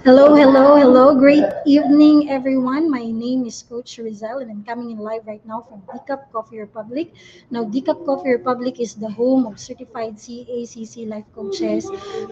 Hello, hello, hello. Great evening, everyone. My name is Coach Rezzhel, and I'm coming in live right now from Decaf Coffee Republic. Now, Decaf Coffee Republic is the home of certified CACC life coaches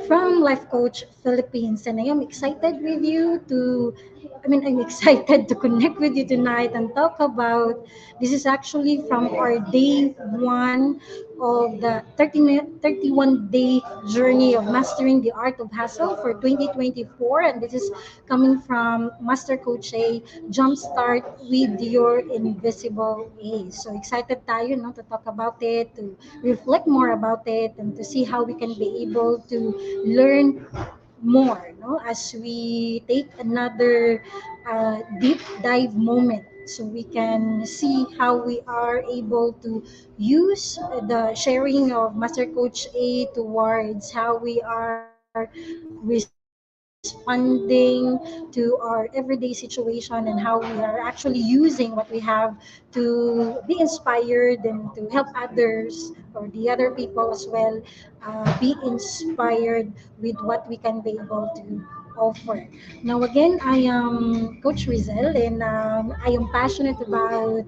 from Life Coach Philippines. And I am excited with you to, I'm excited to connect with you tonight and talk about this is actually from our day one of the 31-day journey of mastering the art of hustle for 2024. And this is coming from Master Coach A, Jumpstart with your invisible A. So excited tayo no, to talk about it, to reflect more about it, and to see how we can be able to learn more no as we take another deep dive moment so we can see how we are able to use the sharing of Master Coach A towards how we are responding to our everyday situation and how we are actually using what we have to be inspired and to help others or the other people as well be inspired with what we can be able to offer. Now, again, I am Coach Rezzhel, and I am passionate about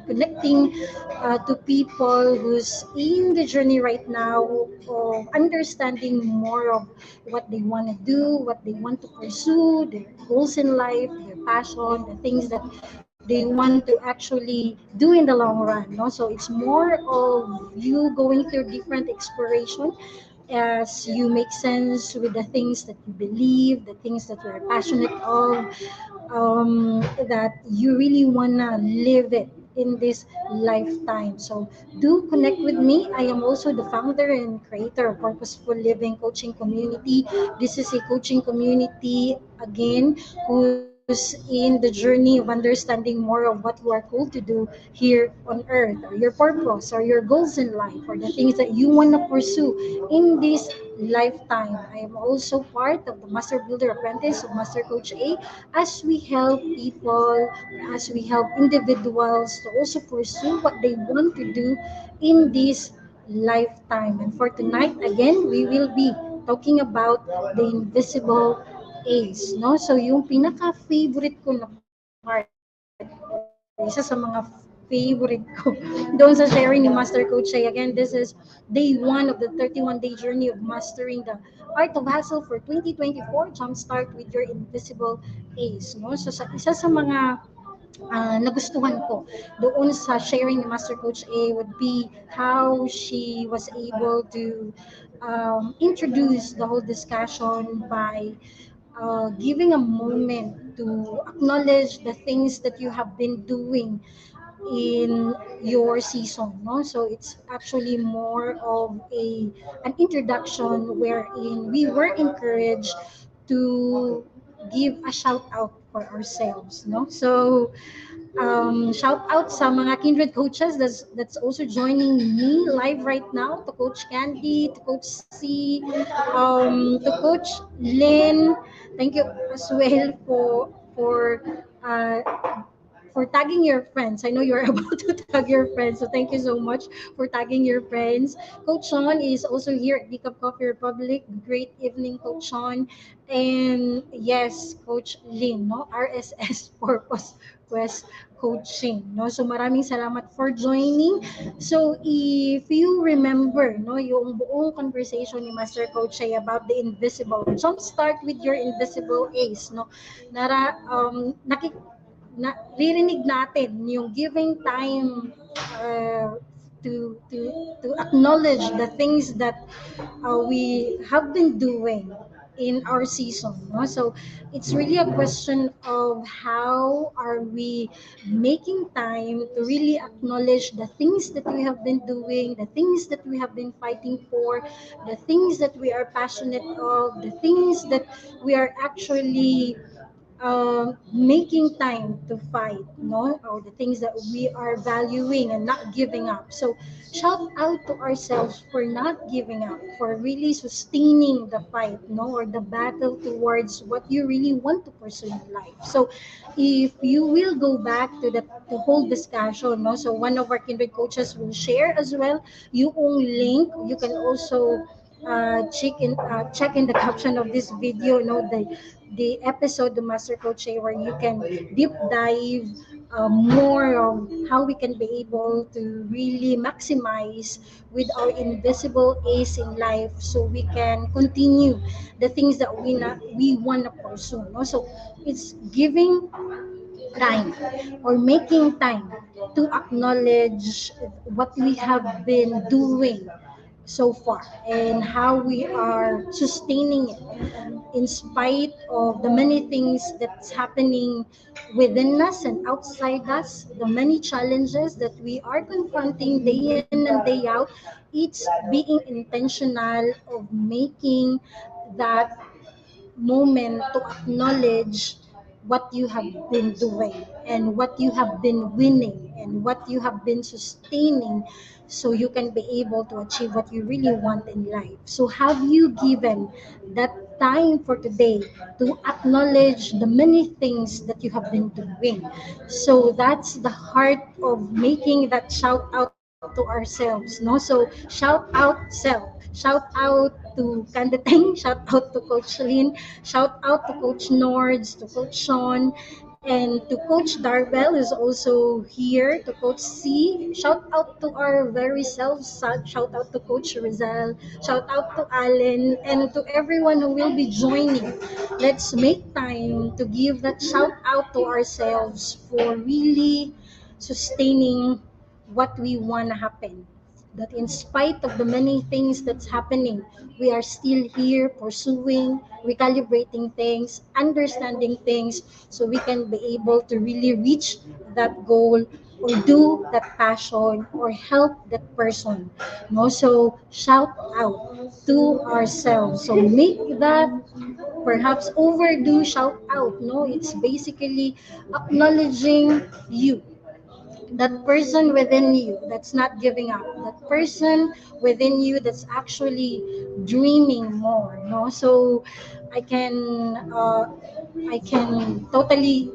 connecting to people who's in the journey right now of understanding more of what they want to do, what they want to pursue, their goals in life, their passion, the things that they want to actually do in the long run. No? So it's more of you going through different exploration as you make sense with the things that you believe, the things that you're passionate of, that you really wanna live it in this lifetime. So do connect with me. I am also the founder and creator of Purposeful Living Coaching Community. This is a coaching community again who's in the journey of understanding more of what you are called to do here on earth, or your purpose or your goals in life, or the things that you want to pursue in this lifetime. I am also part of the Master Builder Apprentice of Master Coach A as we help people, as we help individuals to also pursue what they want to do in this lifetime. And for tonight, again, we will be talking about the invisible A's, no? So yung pinaka-favorite ko na part, isa sa mga favorite ko doon sa sharing ni Master Coach A. Again, this is day one of the 31-day journey of mastering the art of hustle for 2024. Jumpstart with your invisible A's, no? So isa sa mga nagustuhan ko doon sa sharing ni Master Coach A would be how she was able to introduce the whole discussion by giving a moment to acknowledge the things that you have been doing in your season, no? So it's actually more of an introduction wherein we were encouraged to give a shout out for ourselves, no? So shout out sa mga kindred coaches that's also joining me live right now, to Coach Candy, to Coach C, to Coach Lynn. Thank you as well uh, for tagging your friends. I know you're about to tag your friends, so thank you so much for tagging your friends. Coach Sean is also here at Decaf Coffee Republic. Great evening, Coach Sean. And yes, Coach Lynn, no? RSS Purpose Quest Coaching, no? So maraming salamat for joining. So if you remember, no, yung buong conversation ni Master Coach ay about the invisible. Jumpstart with your invisible ace, no? Naririnig natin yung giving time uh, to acknowledge the things that we have been doing in our season, no? So it's really a question of how are we making time to really acknowledge the things that we have been doing, the things that we have been fighting for, the things that we are passionate of, the things that we are actually making time to fight, no, or the things that we are valuing and not giving up. So shout out to ourselves for not giving up, for really sustaining the fight, no, or the battle towards what you really want to pursue in life. So if you will go back to the whole discussion, no, so one of our kindred coaches will share as well yung link. You can also check in the caption of this video, the episode, the Master Coach, where you can deep dive more of how we can be able to really maximize with our invisible ace in life, so we can continue the things that we want to pursue. No? So it's giving time or making time to acknowledge what we have been doing so far and how we are sustaining it in spite of the many things that's happening within us and outside us, the many challenges that we are confronting day in and day out. It's being intentional of making that moment to acknowledge what you have been doing and what you have been winning and what you have been sustaining, so you can be able to achieve what you really want in life. So have you given that time for today to acknowledge the many things that you have been doing? So that's the heart of making that shout out to ourselves, no? So shout out self, shout out to Kandateng, shout out to Coach Lynn, shout out to Coach Nords, to Coach Sean, and to Coach Darbell is also here, to Coach C. Shout out to our very selves, shout out to Coach Rezzhel, shout out to Allen, and to everyone who will be joining. Let's make time to give that shout out to ourselves for really sustaining what we want to happen. That in spite of the many things that's happening, we are still here pursuing, recalibrating things, understanding things, so we can be able to really reach that goal or do that passion or help that person. No? So shout out to ourselves. So make that perhaps overdue shout out. No, it's basically acknowledging you, that person within you that's not giving up, that person within you that's actually dreaming more. No, so i can uh, I can totally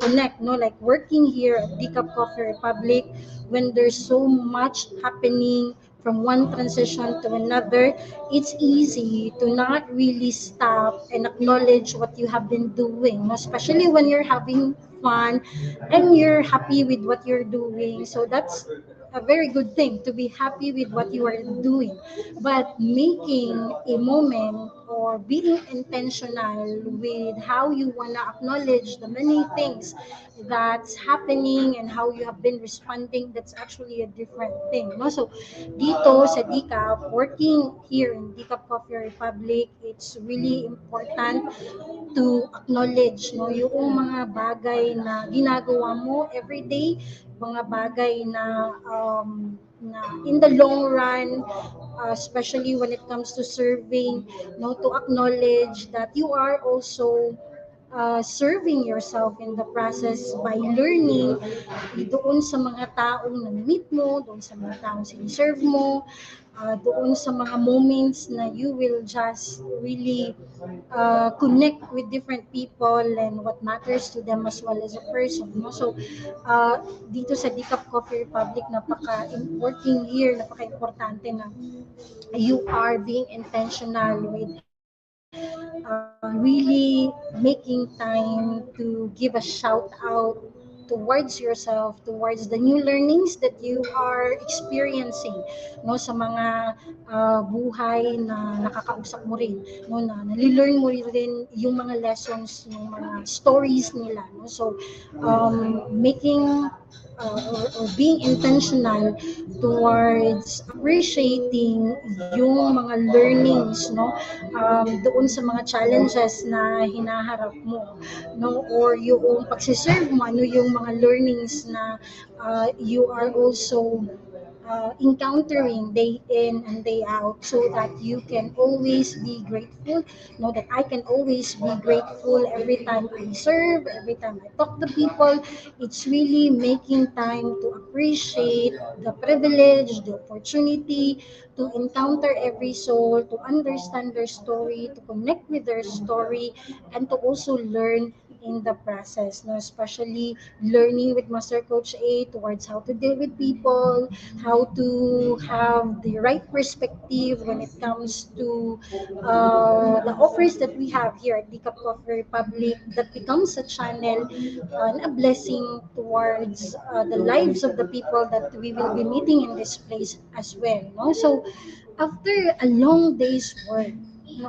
connect, no, like working here at Decaf Coffee Republic, when there's so much happening from one transition to another, it's easy to not really stop and acknowledge what you have been doing, no? Especially when you're having fun and you're happy with what you're doing. So that's a very good thing to be happy with what you are doing. But making a moment or being intentional with how you want to acknowledge the many things that's happening and how you have been responding, that's actually a different thing. No? So dito sa DCAP, working here in DCAP Coffee Republic, it's really important to acknowledge, no, yung mga bagay na ginagawa mo everyday, mga bagay na in the long run, especially when it comes to serving, no, to acknowledge that you are also serving yourself in the process by learning doon sa mga taong na-meet mo, doon sa mga taong siniserve mo, doon sa mga moments na you will just really connect with different people and what matters to them as well as a person. No? So, dito sa Decaf Coffee Republic, working here, napaka-importante na you are being intentional with really making time to give a shout out towards yourself, towards the new learnings that you are experiencing, no, sa mga buhay na nakakausap mo rin, no, na nalilearn mo rin yung mga lessons, yung mga stories nila, no. So making or being intentional towards appreciating yung mga learnings, no, doon sa mga challenges na hinaharap mo, no, or yung pagsiserve mo, ano yung mga learnings na you are also encountering day in and day out, so that you can always be grateful. Know that I can always be grateful every time I serve, every time I talk to people. It's really making time to appreciate the privilege, the opportunity to encounter every soul, to understand their story, to connect with their story, and to also learn in the process, no? Especially learning with Master Coach A towards how to deal with people, how to have the right perspective when it comes to the offers that we have here at the Cup Coffee Republic that becomes a channel and a blessing towards the lives of the people that we will be meeting in this place as well. No? So after a long day's work,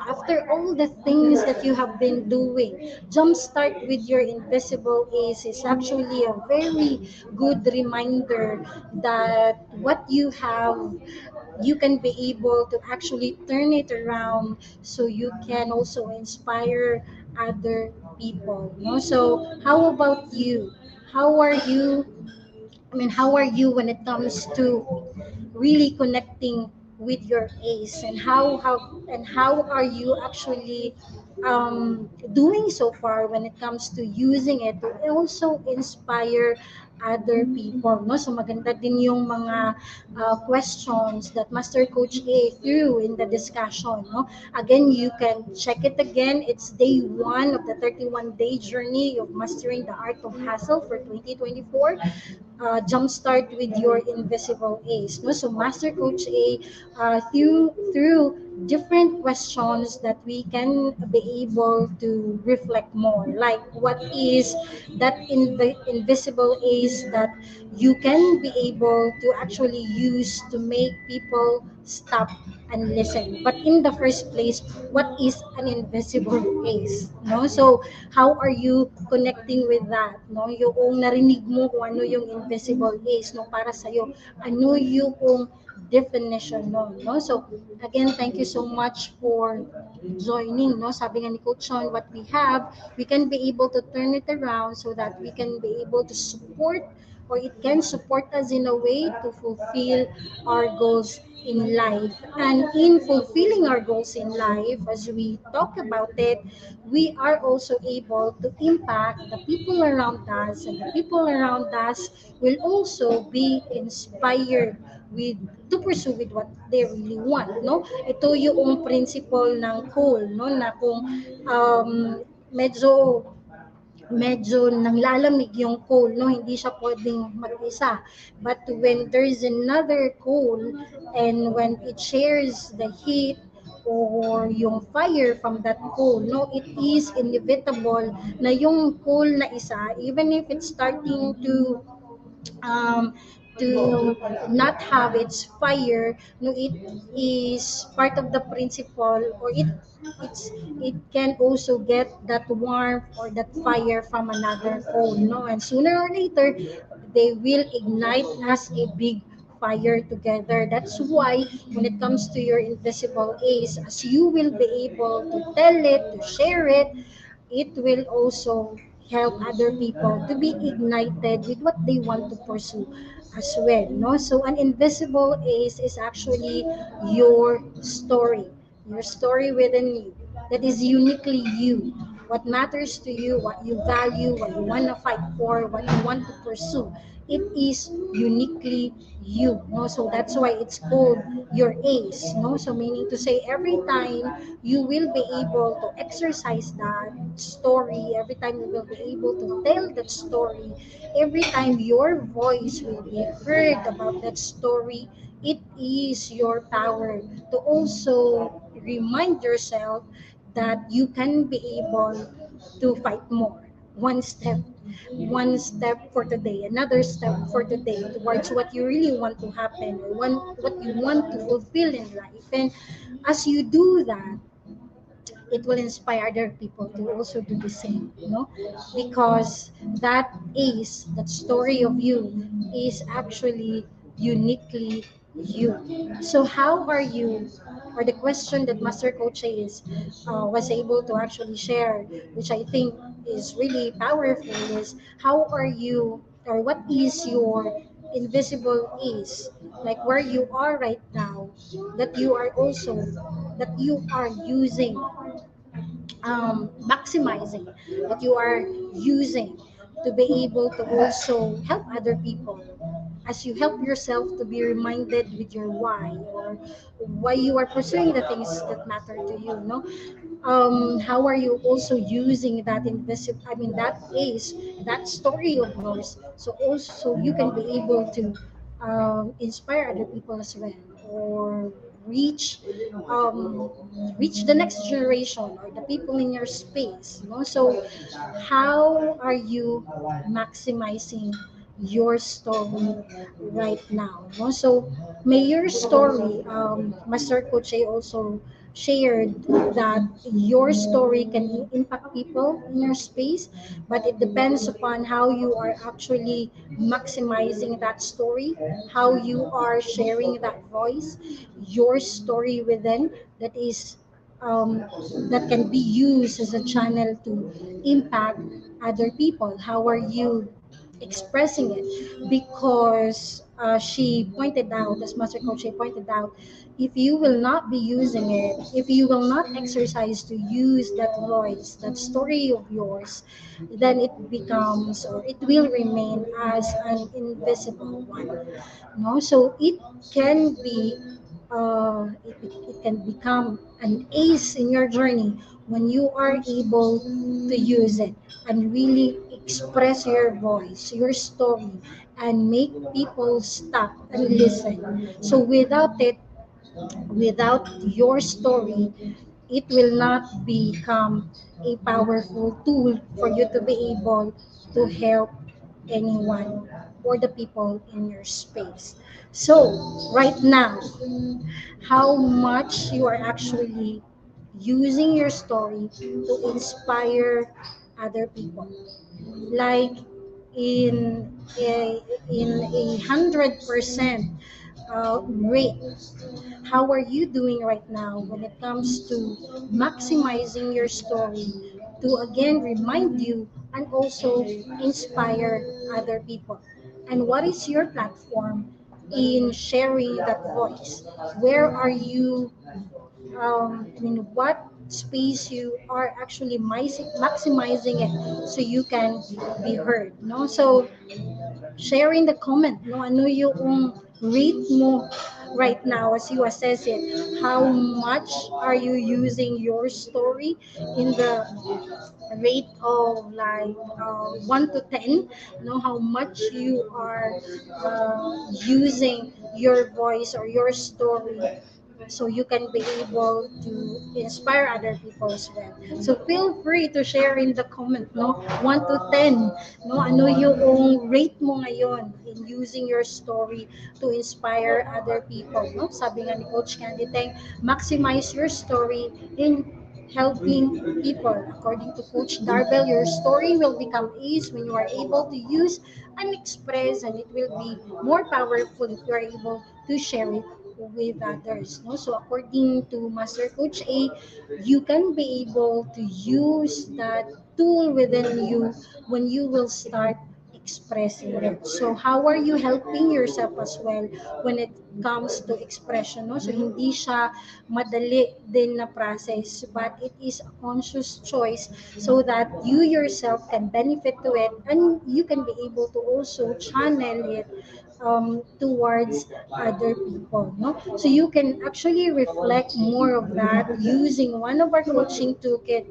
after all the things that you have been doing, jumpstart with your invisible ace is actually a very good reminder that what you have, you can be able to actually turn it around so you can also inspire other people. No? So how about you? How are you? How are you when it comes to really connecting with your ace, and how are you actually doing so far when it comes to using it to also inspire other people, no? So maganda din yung mga questions that Master Coach A threw in the discussion, no? Again, you can check it again. It's day 1 of the 31-day journey of mastering the art of hustle for 2024. Jumpstart with your invisible ace, no? So Master Coach A through different questions that we can be able to reflect more, like what is that invisible ace that you can be able to actually use to make people stop and listen. But in the first place, what is an invisible ace, no? So how are you connecting with that, no? Yung narinig mo kung ano yung invisible ace, no, para sa iyo, ano yung definition no, no? So again, thank you so much for joining, no? Sabi nga ni Coach Sean, what we have, we can be able to turn it around so that we can be able to support, or it can support us in a way to fulfill our goals in life. And in fulfilling our goals in life, as we talk about it, we are also able to impact the people around us, and the people around us will also be inspired with to pursue with what they really want, no? Ito yung principle ng coal, no, na kung medyo medyo nanglalamig yung coal, no, hindi siya pwedeng mag-isa. But when there's another coal, and when it shares the heat or yung fire from that coal, no, it is inevitable na yung coal na isa, even if it's starting um, to not have its fire, no, it is part of the principle, or it can also get that warmth or that fire from another coal, no, and sooner or later they will ignite as a big fire together. That's why when it comes to your invisible ace, as you will be able to tell it, to share it, it will also help other people to be ignited with what they want to pursue as well, no? So an invisible ace is actually your story, your story within you, that is uniquely you, what matters to you, what you value, what you want to fight for, what you want to pursue. It is uniquely you, no? So that's why it's called your ace, no? So meaning to say, every time you will be able to exercise that story, every time you will be able to tell that story, every time your voice will be heard about that story, it is your power to also remind yourself that you can be able to fight more. One step for today, another step for today towards what you really want to happen, or what you want to fulfill in life. And as you do that, it will inspire other people to also do the same, because that is that story of you is actually uniquely you. So how are you, or the question that Master Coach is was able to actually share, which I think is really powerful, is how are you, or what is your invisible is, like where you are right now, that you are also, that you are using, maximizing, that you are using to be able to also help other people, as you help yourself to be reminded with your why, or why you are pursuing the things that matter to you, no? how are you also using that invisible, I mean, that is that story of yours, so also you can be able to inspire other people as well, or reach reach the next generation or the people in your space, you know. So how are you maximizing your story right now, no? So may your story, Master Coach A also shared that your story can impact people in your space, but it depends upon how you are actually maximizing that story, how you are sharing that voice, your story within, that is um, that can be used as a channel to impact other people. How are you expressing it? Because she pointed out, as Master Coach she pointed out, if you will not be using it, if you will not exercise to use that voice, that story of yours, then it becomes, or it will remain as an invisible one. No, so it can be, it can become an ace in your journey when you are able to use it and really express your voice, your story, and make people stop and listen. So without it, without your story, it will not become a powerful tool for you to be able to help anyone or the people in your space. So, right now, how much you are actually using your story to inspire other people? Like in a 100% rate, how are you doing right now when it comes to maximizing your story to again remind you and also inspire other people? And what is your platform in sharing that voice? Where are you, I mean, what space you are actually maximizing it so you can be heard, no? So share in the comment, no, ano yung rate mo right now as you assess it. How much are you using your story in the rate of like 1 to 10, know how much you are using your voice or your story so you can be able to inspire other people as well. So feel free to share in the comment, no? 1 to 10, no? Ano yung rate mo ngayon in using your story to inspire other people, no? Sabi nga ni Coach Candy Teng, maximize your story in helping people. According to Coach Darbel, your story will become ace when you are able to use and express, and it will be more powerful if you are able to share it with others. No? So according to Master Coach A, you can be able to use that tool within you when you will start expressing it. So how are you helping yourself as well when it comes to expression, no? So hindi siya madali din na process, but it is a conscious choice so that you yourself can benefit to it and you can be able to also channel it towards other people, no? So you can actually reflect more of that using one of our coaching toolkit,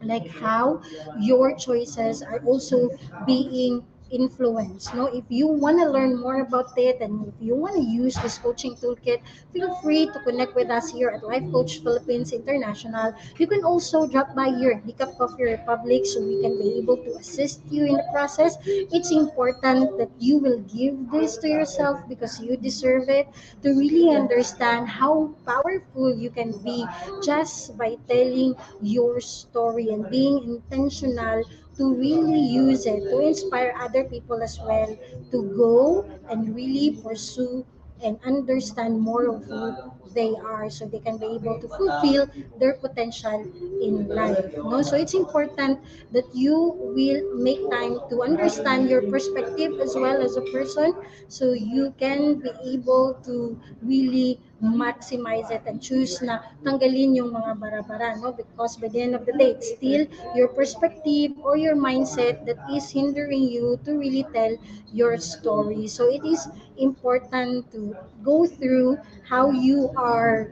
like how your choices are also being influenced, no? If you want to learn more about it and if you want to use this coaching toolkit, feel free to connect with us here at Life Coach Philippines International. You can also drop by here at Cup Coffee Republic so we can be able to assist you in the process. It's important that you will give this to yourself because you deserve it, to really understand how powerful you can be just by telling your story and being intentional to really use it to inspire other people as well to go and really pursue and understand more of who they are so they can be able to fulfill their potential in life, no? So it's important that you will make time to understand your perspective as well as a person so you can be able to really maximize it and choose na tanggalin yung mga bara-bara, no? Because by the end of the day, it's still your perspective or your mindset that is hindering you to really tell your story. So it is important to go through how you are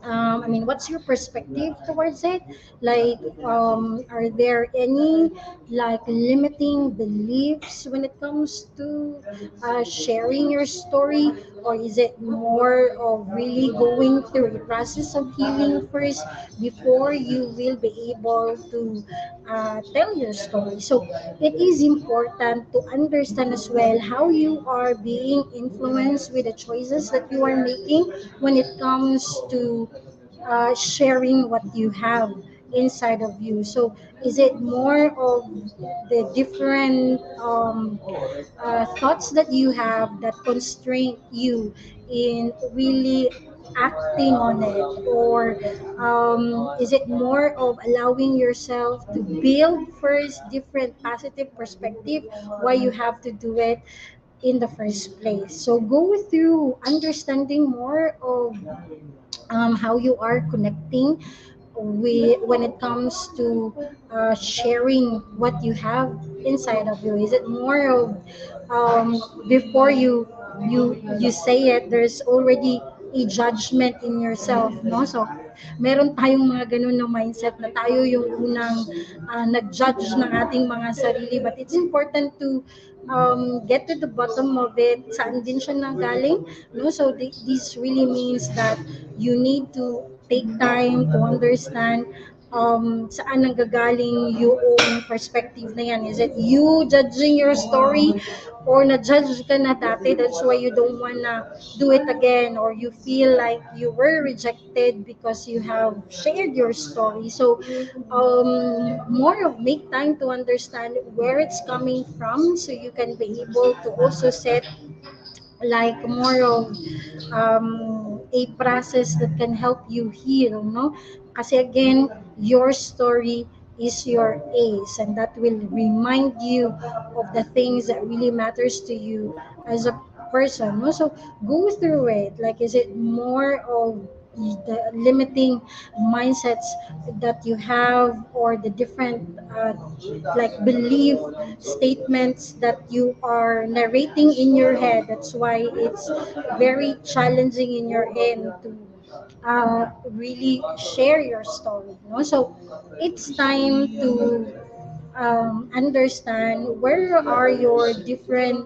I mean, what's your perspective towards it? Like, are there any like limiting beliefs when it comes to sharing your story, or is it more of really going through a process of healing first before you will be able to tell your story? So it is important to understand as well how you are being influenced with the choices that you are making when it comes to sharing what you have inside of you. So, is it more of the different thoughts that you have that constrain you in really acting on it, or is it more of allowing yourself to build first different positive perspective why you have to do it in the first place? So go through understanding more of how you are connecting when it comes to sharing what you have inside of you. Is it more of before you say it, there's already a judgment in yourself, no? So meron tayong mga ganun na mindset na tayo yung unang nag-judge ng ating mga sarili, but it's important to get to the bottom of it, saan din siya nanggaling, no? So this really means that you need to take time to understand saan nanggagaling yung perspective na yan. Is it you judging your story, or na-judge ka na dati, that's why you don't wanna do it again, or you feel like you were rejected because you have shared your story? So more of make time to understand where it's coming from, so you can be able to also set like more of a process that can help you heal, no? Kasi again, your story is your ace, and that will remind you of the things that really matters to you as a person, no? So go through it. Like, is it more of the limiting mindsets that you have, or the different like belief statements that you are narrating in your head? That's why it's very challenging in your end to really share your story, no? So it's time to understand where are your different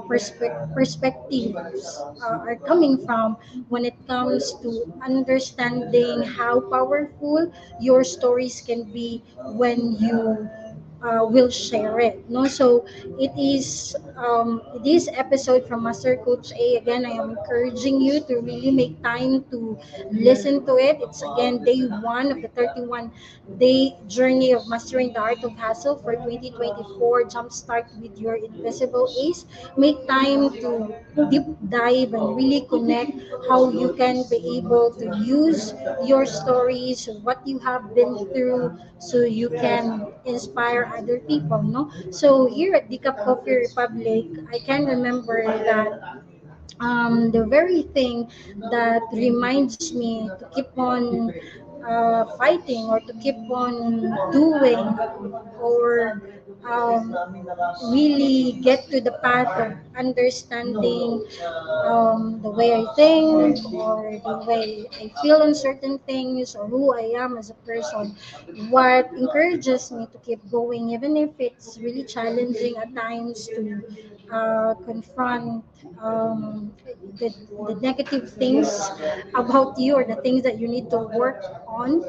perspectives are coming from when it comes to understanding how powerful your stories can be when you will share it, no? So it is this episode from Master Coach A. Again, I am encouraging you to really make time to listen to it. It's again day one of the 31-day journey of mastering the art of hustle for 2024. Jumpstart with your invisible ace. Make time to deep dive and really connect how you can be able to use your stories, what you have been through, so you can inspire other people, no? So here at Decaf Coffee Republic, I can remember that the very thing that reminds me to keep on fighting, or to keep on doing, or um, really get to the path of understanding the way I think, or the way I feel on certain things, or who I am as a person. What encourages me to keep going, even if it's really challenging at times to confront the negative things about you, or the things that you need to work on,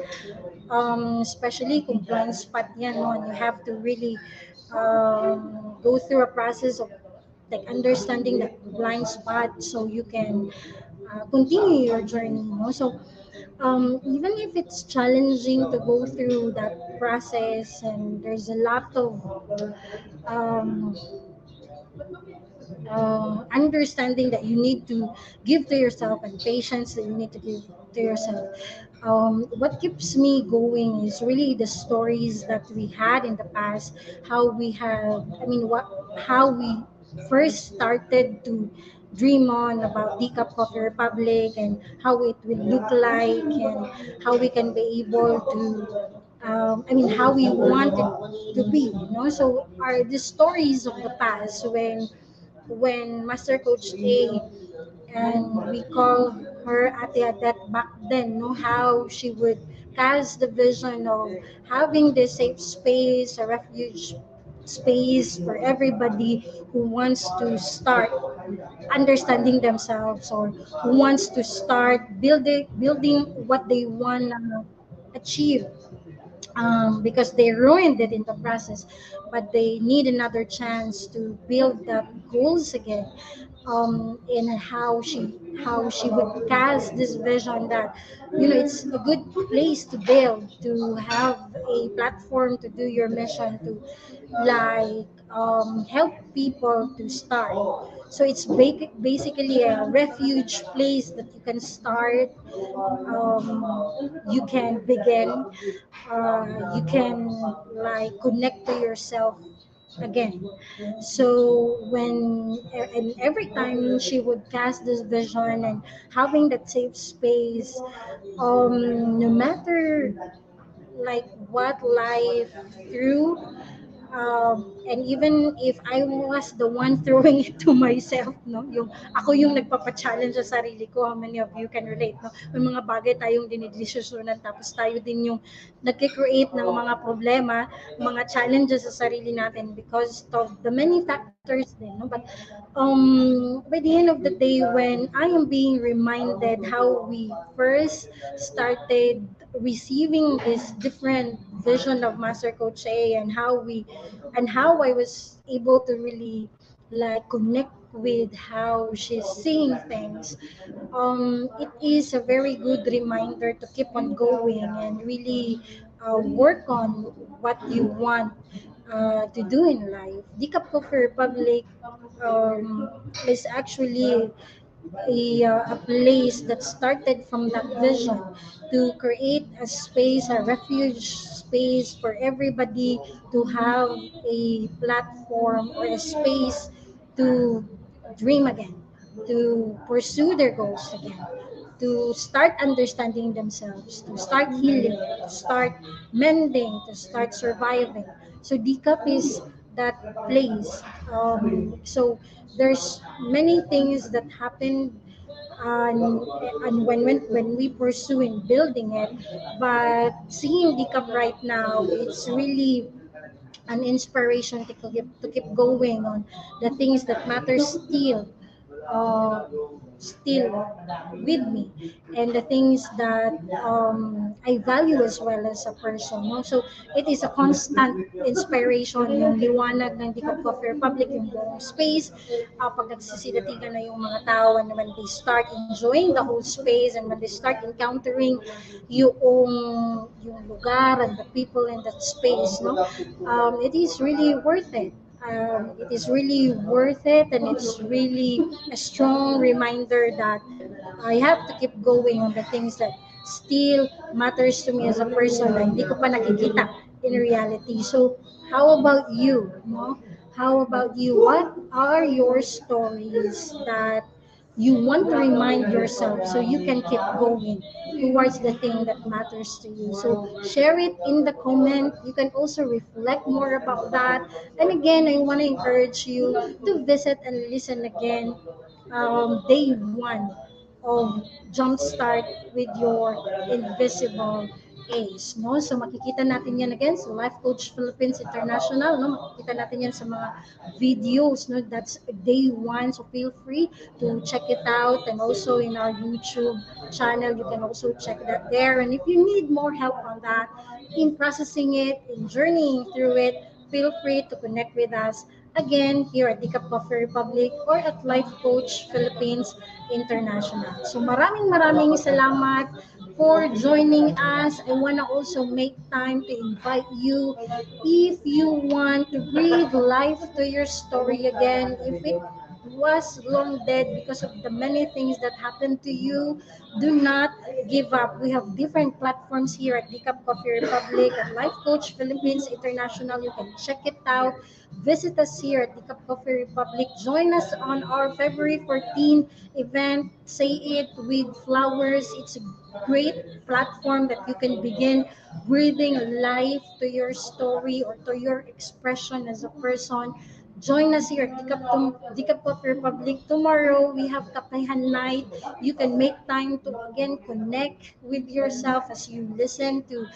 especially kung blind spot yan, no? And you have to really go through a process of like understanding that blind spot, so you can continue your journey, no? So even if it's challenging to go through that process, and there's a lot of um, understanding that you need to give to yourself, and patience that you need to give to yourself. What keeps me going is really the stories that we had in the past, how we have, I mean, how we first started to dream on about Decaf Coffee Republic, and how it will look like, and how we can be able to I mean, how we want it to be, you know? So are the stories of the past when Master Coach A, and we call her Ate Adet back then, no, how she would cast the vision of having this safe space, a refuge space for everybody who wants to start understanding themselves, or who wants to start building what they want to achieve, because they ruined it in the process, but they need another chance to build that goals again. In how she would cast this vision that, it's a good place to build, to have a platform to do your mission, to like help people to start. So it's basically a refuge place that you can start, you can begin, you can like connect to yourself again. So and every time she would cast this vision and having that safe space, no matter like what life threw, and even if I was the one throwing it to myself, no, yung ako yung nagpapa-challenge sa sarili ko, how many of you can relate, no? May mga bagay tayong dinidesisyonan, tapos tayo din yung nagki-create ng mga problema, mga challenges sa sarili natin because of the many factors din, no? But by the end of the day, when I am being reminded how we first started receiving this different vision of Master Coach A, and how I was able to really like connect with how she's seeing things. It is a very good reminder to keep on going and really work on what you want to do in life. Decap Coffee Republic is actually a place that started from that vision to create a space, a refuge space for everybody to have a platform or a space to dream again, to pursue their goals again, to start understanding themselves, to start healing, to start mending, to start surviving. So DCAP is that place. So there's many things that happen, and when we pursue in building it, but seeing DCAP right now, it's really an inspiration to keep going on the things that matter uh, still with me, and the things that I value as well as a person. No? So it is a constant inspiration, yung liwanag ng Decaf Coffee Republic, yung buong space. Pag nagsisidatigan na yung mga tao, and when they start enjoying the whole space, and when they start encountering yung lugar and the people in that space, no? It is really worth it. It is really worth it, and it's really a strong reminder that I have to keep going on the things that still matters to me as a person na hindi ko pa nakikita in reality. So, how about you? No? How about you? What are your stories that you want to remind yourself so you can keep going towards the thing that matters to you? So share it in the comment. You can also reflect more about that. And again, I want to encourage you to visit and listen again, day one of Jumpstart with your Invisible Ace. No? So makikita natin yan again sa Life Coach Philippines International. No? Makikita natin yan sa mga videos. No? That's day one. So feel free to check it out. And also in our YouTube channel, you can also check that there. And if you need more help on that, in processing it, in journeying through it, feel free to connect with us again here at Decaf Coffee Republic or at Life Coach Philippines International. So maraming salamat for joining us. I want to also make time to invite you, if you want to breathe life to your story again, if it was long dead because of the many things that happened to you, do not give up. We have different platforms here at Decaf Coffee Republic and Life Coach Philippines International. You can check it out. Visit us here at Decaf Coffee Republic. Join us on our February 14 event. Say it with flowers. It's a great platform that you can begin breathing life to your story or to your expression as a person, Join us here at Decaf Coffee Republic. Tomorrow, we have Kapehan Night. You can make time to again connect with yourself as you listen to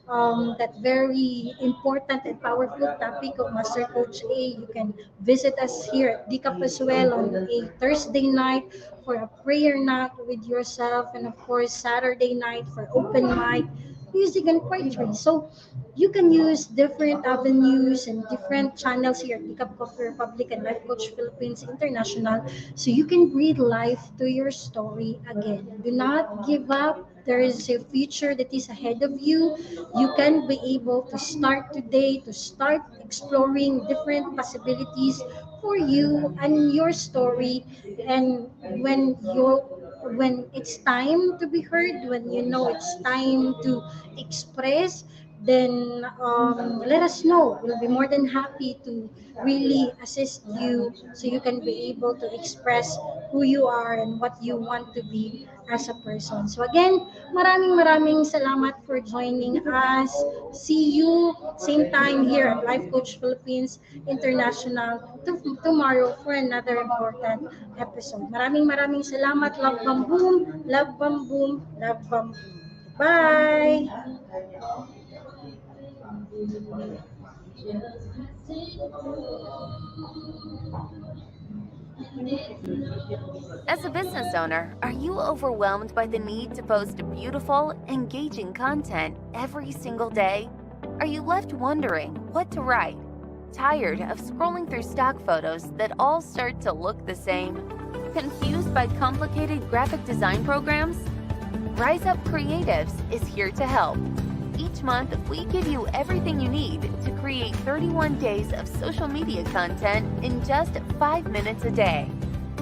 that very important and powerful topic of Master Coach A. You can visit us here at Decaf as well on a Thursday night for a prayer night with yourself, and of course, Saturday night for open mic, music, and poetry. So, you can use different avenues and different channels here at Pickup Coffee Republic and Life Coach Philippines International so you can breathe life to your story again. Do not give up. There is a future that is ahead of you. You can be able to start today, to start exploring different possibilities for you and your story. And when it's time to be heard, when you know it's time to express, then let us know. We'll be more than happy to really assist you so you can be able to express who you are and what you want to be as a person. So again, maraming salamat for joining us. See you same time here at Life Coach Philippines International tomorrow for another important episode. Maraming salamat. Love bam boom, love bam boom, love bam boom. Bye! As a business owner, are you overwhelmed by the need to post beautiful, engaging content every single day? Are you left wondering what to write? Tired of scrolling through stock photos that all start to look the same? Confused by complicated graphic design programs? Rise Up Creatives is here to help. Each month, we give you everything you need to create 31 days of social media content in just 5 minutes a day.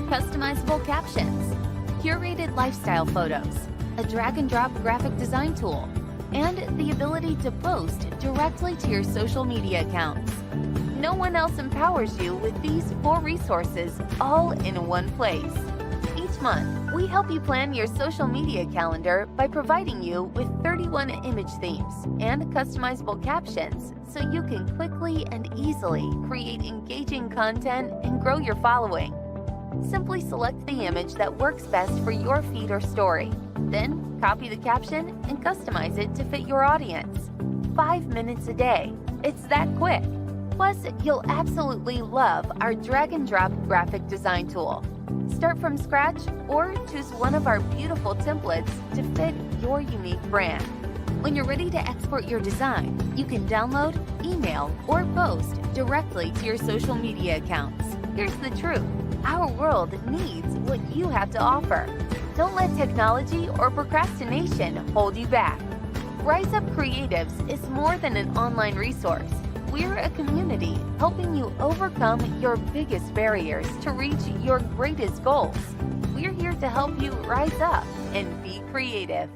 Customizable captions, curated lifestyle photos, a drag-and-drop graphic design tool, and the ability to post directly to your social media accounts. No one else empowers you with these 4 resources all in one place. Each month, we help you plan your social media calendar by providing you with 31 image themes and customizable captions so you can quickly and easily create engaging content and grow your following. Simply select the image that works best for your feed or story. Then, copy the caption and customize it to fit your audience. 5 minutes a day. It's that quick. Plus, you'll absolutely love our drag-and-drop graphic design tool. Start from scratch or choose one of our beautiful templates to fit your unique brand. When you're ready to export your design, you can download, email, or post directly to your social media accounts. Here's the truth. Our world needs what you have to offer. Don't let technology or procrastination hold you back. Rise Up Creatives is more than an online resource. We're a community helping you overcome your biggest barriers to reach your greatest goals. We're here to help you rise up and be creative.